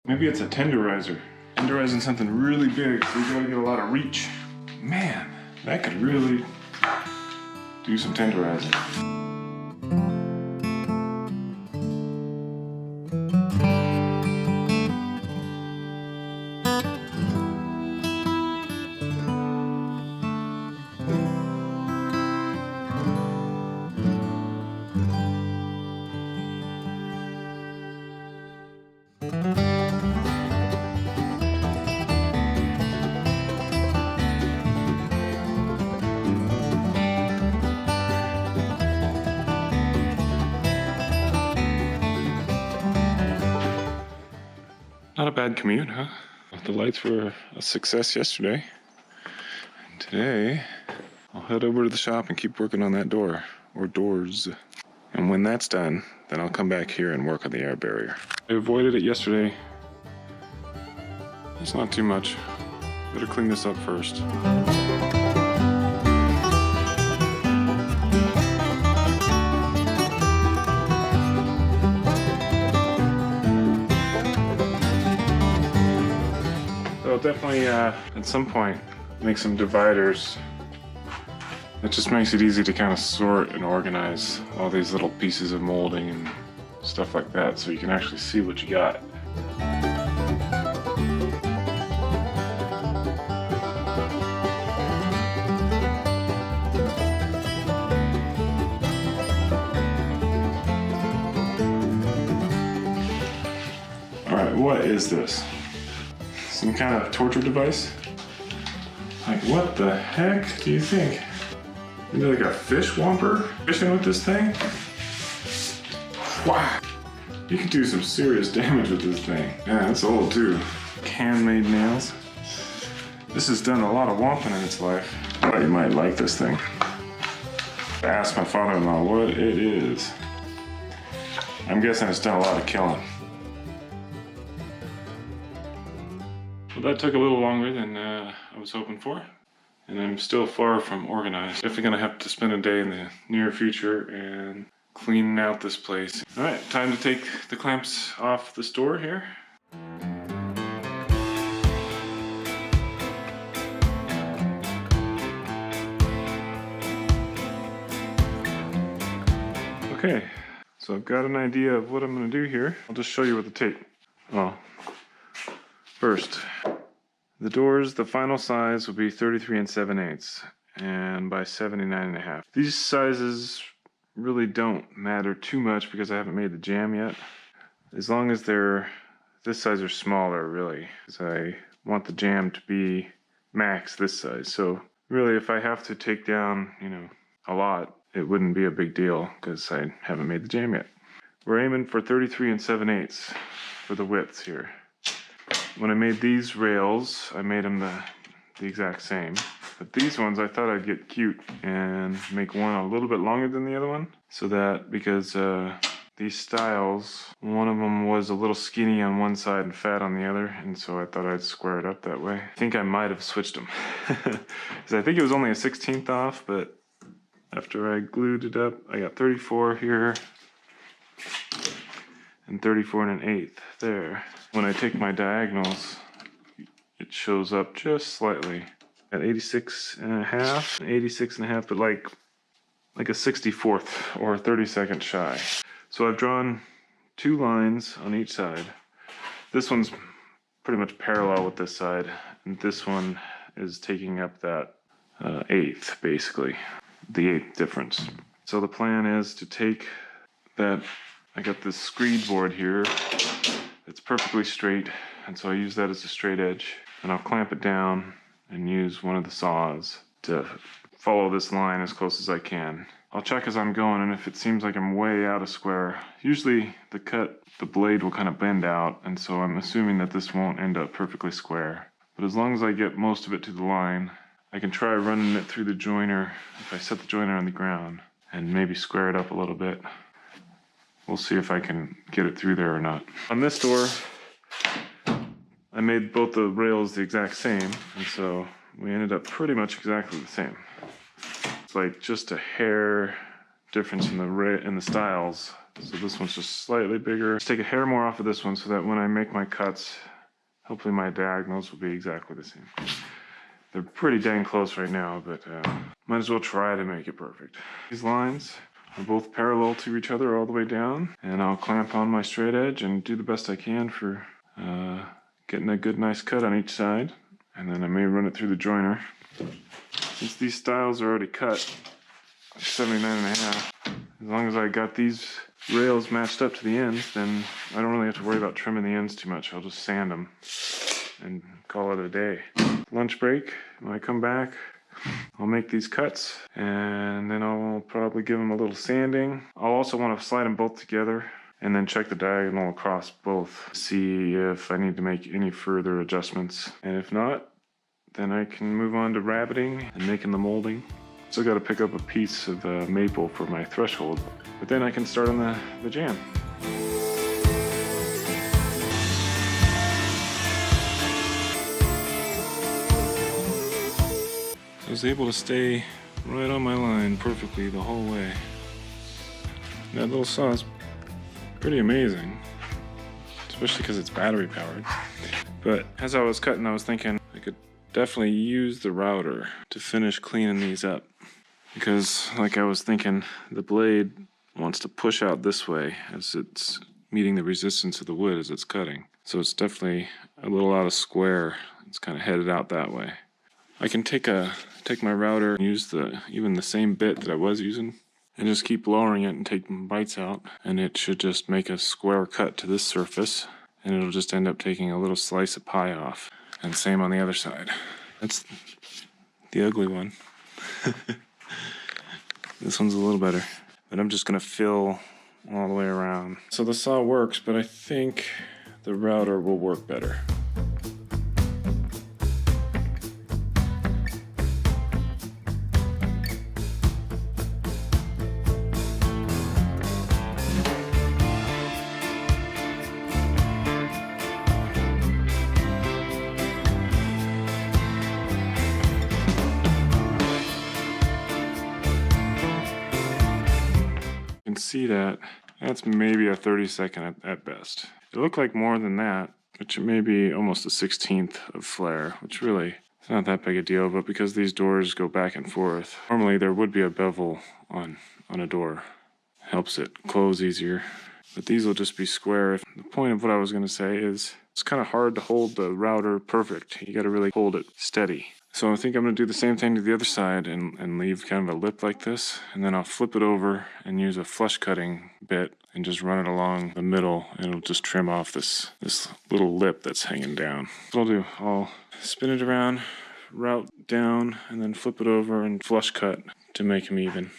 Maybe it's a tenderizer. Tenderizing something really big, so we gotta get a lot of reach. Man, that could really do some tenderizing. Not a bad commute, huh? The lights were a success yesterday. And today, I'll head over to the shop and keep working on that door, or doors. And when that's done, then I'll come back here and work on the air barrier. I avoided it yesterday. It's not too much. Better clean this up first. So definitely at some point make some dividers. It just makes it easy to kind of sort and organize all these little pieces of molding and stuff like that, so you can actually see what you got. Alright, what is this? Some kind of torture device? Like, what the heck do you think? Maybe like a fish whomper fishing with this thing? Wow! You can do some serious damage with this thing. Yeah, it's old too. Handmade nails. This has done a lot of whomping in its life. I thought you might like this thing. I asked my father-in-law what it is. I'm guessing it's done a lot of killing. Well, that took a little longer than I was hoping for, and I'm still far from organized. Definitely gonna have to spend a day in the near future and cleaning out this place. All right, time to take the clamps off the store here. Okay, so I've got an idea of what I'm gonna do here. I'll just show you with the tape. Well, first, the doors, the final size will be 33 7/8 and by 79.5. These sizes really don't matter too much because I haven't made the jamb yet. As long as they're this size or smaller, really, because I want the jamb to be max this size. So really, if I have to take down, a lot, it wouldn't be a big deal because I haven't made the jamb yet. We're aiming for 33 7/8 for the widths here. When I made these rails, I made them the exact same. But these ones, I thought I'd get cute and make one a little bit longer than the other one. So that, because these styles, one of them was a little skinny on one side and fat on the other, and so I thought I'd square it up that way. I think I might have switched them. Because I think it was only a 1/16 off, but after I glued it up, I got 34 here and 34 1/8 there. When I take my diagonals, it shows up just slightly at 86.5, 86.5, but like a 64th or 32nd shy. So I've drawn 2 lines on each side. This one's pretty much parallel with this side, and this one is taking up that 1/8, basically, the 1/8 difference. So the plan is to take that. I got this screed board here. It's perfectly straight, and so I use that as a straight edge, and I'll clamp it down and use one of the saws to follow this line as close as I can. I'll check as I'm going, and if it seems like I'm way out of square, usually the blade will kind of bend out, and so I'm assuming that this won't end up perfectly square. But as long as I get most of it to the line, I can try running it through the joiner if I set the joiner on the ground and maybe square it up a little bit. We'll see if I can get it through there or not. On this door, I made both the rails the exact same, and so we ended up pretty much exactly the same. It's like just a hair difference in the styles. So this one's just slightly bigger. Let's take a hair more off of this one so that when I make my cuts, hopefully my diagonals will be exactly the same. They're pretty dang close right now, but might as well try to make it perfect. These lines are both parallel to each other all the way down, and I'll clamp on my straight edge and do the best I can for getting a good nice cut on each side. And then I may run it through the joiner. Since these styles are already cut, 79.5, as long as I got these rails matched up to the ends, then I don't really have to worry about trimming the ends too much. I'll just sand them and call it a day. Lunch break, when I come back, I'll make these cuts and then I'll probably give them a little sanding. I'll also want to slide them both together and then check the diagonal across both, see if I need to make any further adjustments. And if not, then I can move on to rabbiting and making the molding. Still got to pick up a piece of maple for my threshold, but then I can start on the jam. I was able to stay right on my line perfectly the whole way. That little saw is pretty amazing, especially because it's battery powered. But as I was cutting, I was thinking I could definitely use the router to finish cleaning these up, because like I was thinking, the blade wants to push out this way as it's meeting the resistance of the wood as it's cutting. So it's definitely a little out of square. It's kind of headed out that way. I can take my router and use even the same bit that I was using and just keep lowering it and take bites out, and it should just make a square cut to this surface, and it'll just end up taking a little slice of pie off. And same on the other side. That's the ugly one. This one's a little better, but I'm just gonna fill all the way around. So the saw works, but I think the router will work better. See that's maybe a 30-second at best. It looked like more than that, which may be almost a 16th of flare, which really is not that big a deal, but because these doors go back and forth, normally there would be a bevel on a door. Helps it close easier, but these will just be square. The point of what I was going to say is it's kind of hard to hold the router perfect. You got to really hold it steady. So I think I'm going to do the same thing to the other side and leave kind of a lip like this, and then I'll flip it over and use a flush cutting bit and just run it along the middle, and it'll just trim off this little lip that's hanging down. What I'll do, I'll spin it around, route down, and then flip it over and flush cut to make them even.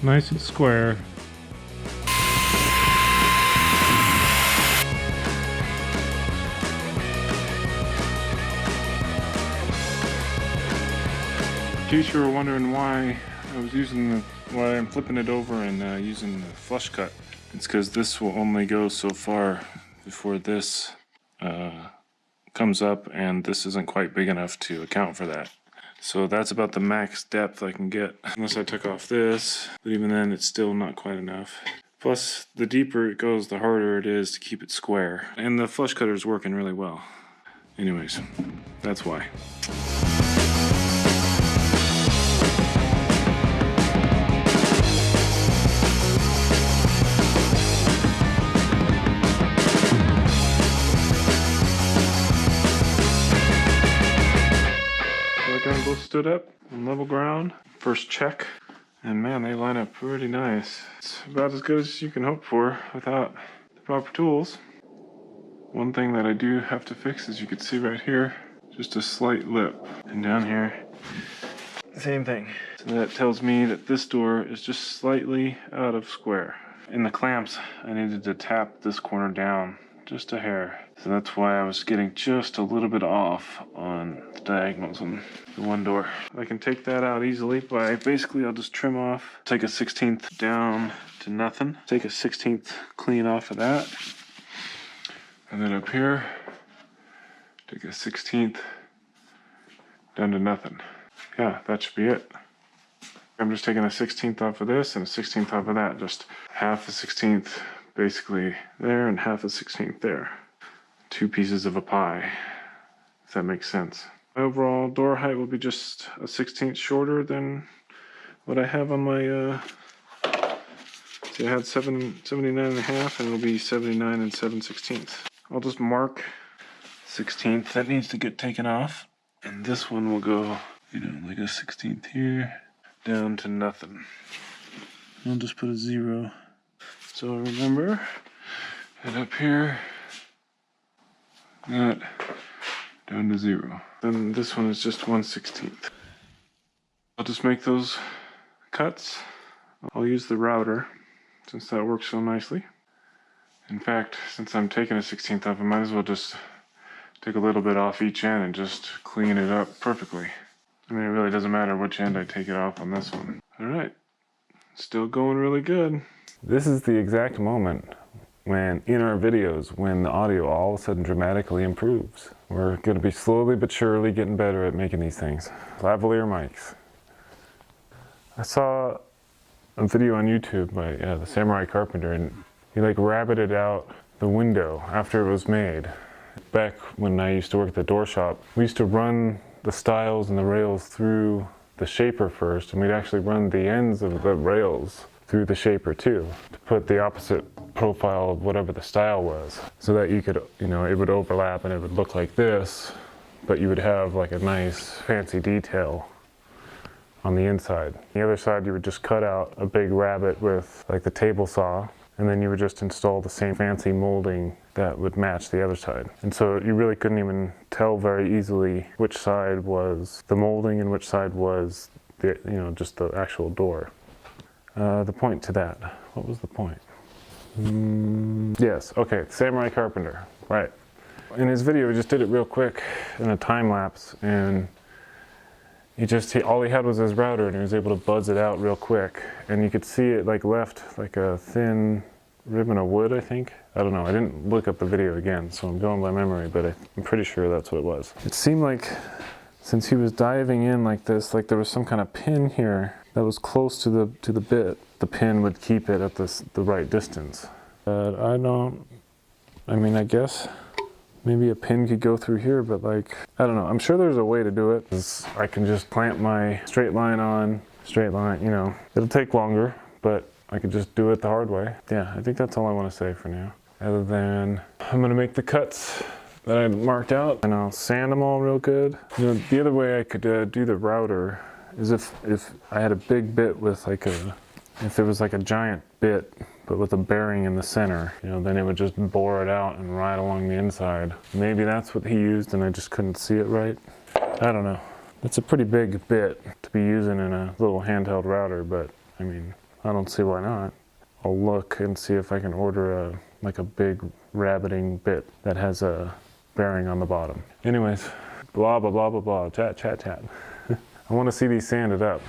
Nice and square. In case you were wondering why I'm flipping it over and using the flush cut, it's because this will only go so far before this comes up, and this isn't quite big enough to account for that. So that's about the max depth I can get, unless I took off this, but even then it's still not quite enough. Plus, the deeper it goes, the harder it is to keep it square. And the flush cutter is working really well. Anyways, that's why. Both stood up on level ground. First check, and man, they line up pretty nice. It's about as good as you can hope for without the proper tools. One thing that I do have to fix, as you can see right here, just a slight lip, and down here, same thing. So that tells me that this door is just slightly out of square. In the clamps, I needed to tap this corner down just a hair. So that's why I was getting just a little bit off on the diagonals on the one door. I can take that out easily by basically I'll just trim off, take a 1/16 down to nothing, take a 1/16 clean off of that. And then up here, take a 1/16 down to nothing. Yeah, that should be it. I'm just taking a 1/16 off of this and a 1/16 off of that. Just half a 1/16 basically there and half a 1/16 there. 2 pieces of a pie, if that makes sense. My overall door height will be just a 1/16 shorter than what I have on my, see I had 79.5 and it'll be 79 7/16. I'll just mark 1/16 that needs to get taken off. And this one will go, you know, like a 1/16 here, down to nothing. I'll just put a 0. So remember, and up here, that down to 0. Then this one is just 1/16. I'll just make those cuts. I'll use the router since that works so nicely. In fact, since I'm taking a 1/16 off, I might as well just take a little bit off each end and just clean it up perfectly. I mean, it really doesn't matter which end I take it off on this one. All right, still going really good. This is the exact moment when, in our videos, when the audio all of a sudden dramatically improves. We're going to be slowly but surely getting better at making these things. Lavalier mics. I saw a video on YouTube by the Samurai Carpenter, and he like rabbited out the window after it was made. Back when I used to work at the door shop, we used to run the stiles and the rails through the shaper first, and we'd actually run the ends of the rails through the shaper too, to put the opposite profile of whatever the style was, so that you could, you know, it would overlap and it would look like this, but you would have like a nice fancy detail on the inside. The other side, you would just cut out a big rabbet with like the table saw, and then you would just install the same fancy molding that would match the other side. And so you really couldn't even tell very easily which side was the molding and which side was the, you know, just the actual door. The point to that, what was the point? Yes, okay, Samurai Carpenter, right. In his video, he just did it real quick in a time lapse, and all he had was his router, and he was able to buzz it out real quick, and you could see it like left like a thin ribbon of wood, I think. I don't know, I didn't look up the video again, so I'm going by memory, but I'm pretty sure that's what it was. It seemed like, since he was diving in like this, like there was some kind of pin here that was close to the bit. The pin would keep it at the right distance. But I mean, I guess maybe a pin could go through here, but like, I don't know. I'm sure there's a way to do it. I can just clamp my straight line on, you know. It'll take longer, but I could just do it the hard way. Yeah, I think that's all I want to say for now. Other than, I'm gonna make the cuts that I marked out, and I'll sand them all real good. You know, the other way I could do the router is if I had a big bit with like if there was like a giant bit, but with a bearing in the center, you know, then it would just bore it out and ride along the inside. Maybe that's what he used and I just couldn't see it right. I don't know. It's a pretty big bit to be using in a little handheld router, but I mean, I don't see why not. I'll look and see if I can order like a big rabbiting bit that has a bearing on the bottom. Anyways, blah, blah, blah, blah, blah, chat, chat, chat. I want to see these sanded up.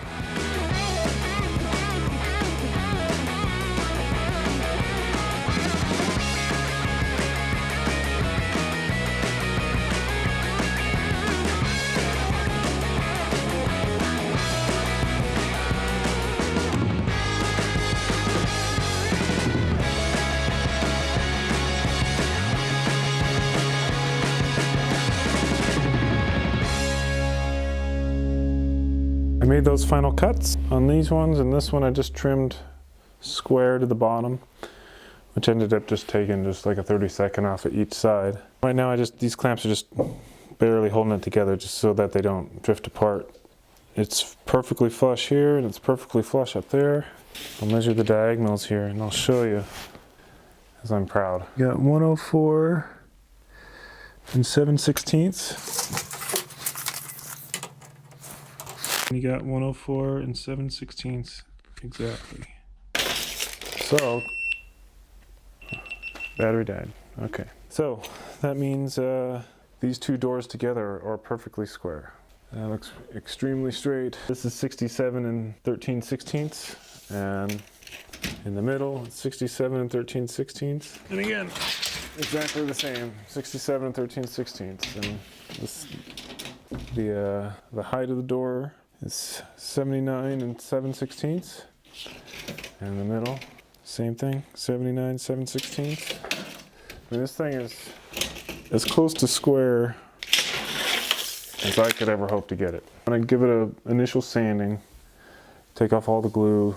I made those final cuts on these ones, and this one I just trimmed square to the bottom, which ended up just taking just like a 32nd off of each side. Right now these clamps are just barely holding it together just so that they don't drift apart. It's perfectly flush here and it's perfectly flush up there. I'll measure the diagonals here and I'll show you, as I'm proud. You got 104 and 7/16. You got 104 and 7/16 exactly. So Battery died. Okay. So that means these two doors together are perfectly square. That looks extremely straight. This is 67 and 13/16, and in the middle, it's 67 and 13/16. And again, exactly the same, 67 and 13/16. And this, the height of the door is 79 and 7/16. And in the middle, same thing, 79, 7/16. I mean, this thing is as close to square as I could ever hope to get it. I'm gonna give it an initial sanding, take off all the glue,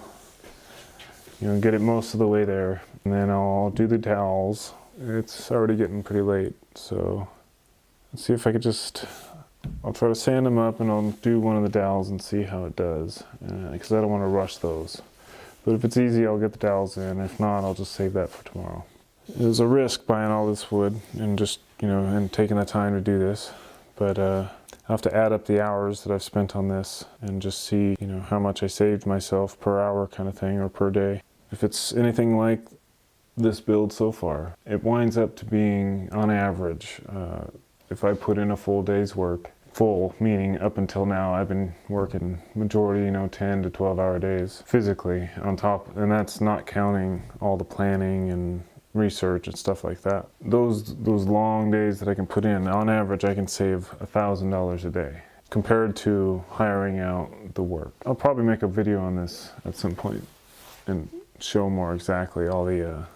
you know, get it most of the way there, and then I'll do the dowels. It's already getting pretty late, so let's see if I could I'll try to sand them up and I'll do one of the dowels and see how it does, because I don't want to rush those. But if it's easy, I'll get the dowels in. If not, I'll just save that for tomorrow. It was a risk buying all this wood and just, you know, and taking the time to do this. But I'll have to add up the hours that I've spent on this and just see, you know, how much I saved myself per hour kind of thing, or per day. If it's anything like this build so far, it winds up to being, on average, if I put in a full day's work, full meaning up until now I've been working majority, you know, 10 to 12 hour days physically on top, and that's not counting all the planning and research and stuff like that. Those long days that I can put in, on average I can save $1,000 a day compared to hiring out the work. I'll probably make a video on this at some point and show more exactly all the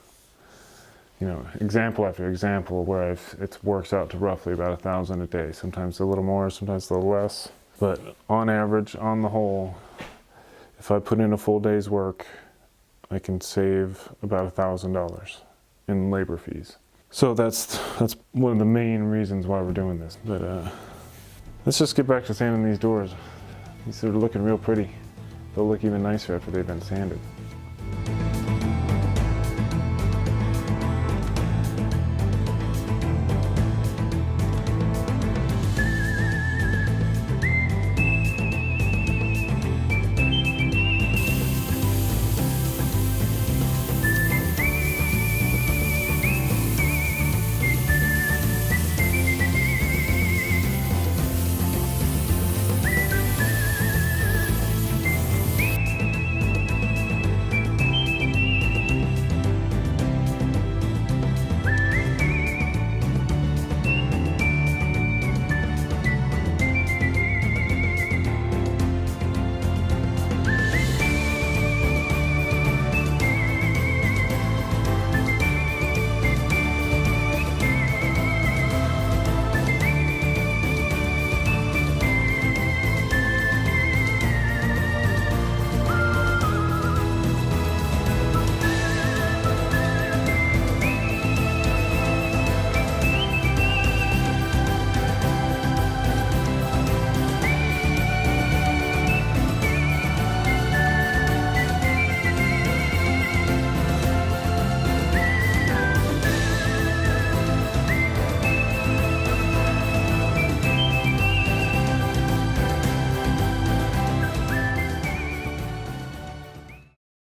you know, example after example where it works out to roughly about 1,000 a day. Sometimes a little more, sometimes a little less. But on average, on the whole, if I put in a full day's work, I can save about $1,000 in labor fees. So that's one of the main reasons why we're doing this. But let's just get back to sanding these doors. These are looking real pretty. They'll look even nicer after they've been sanded.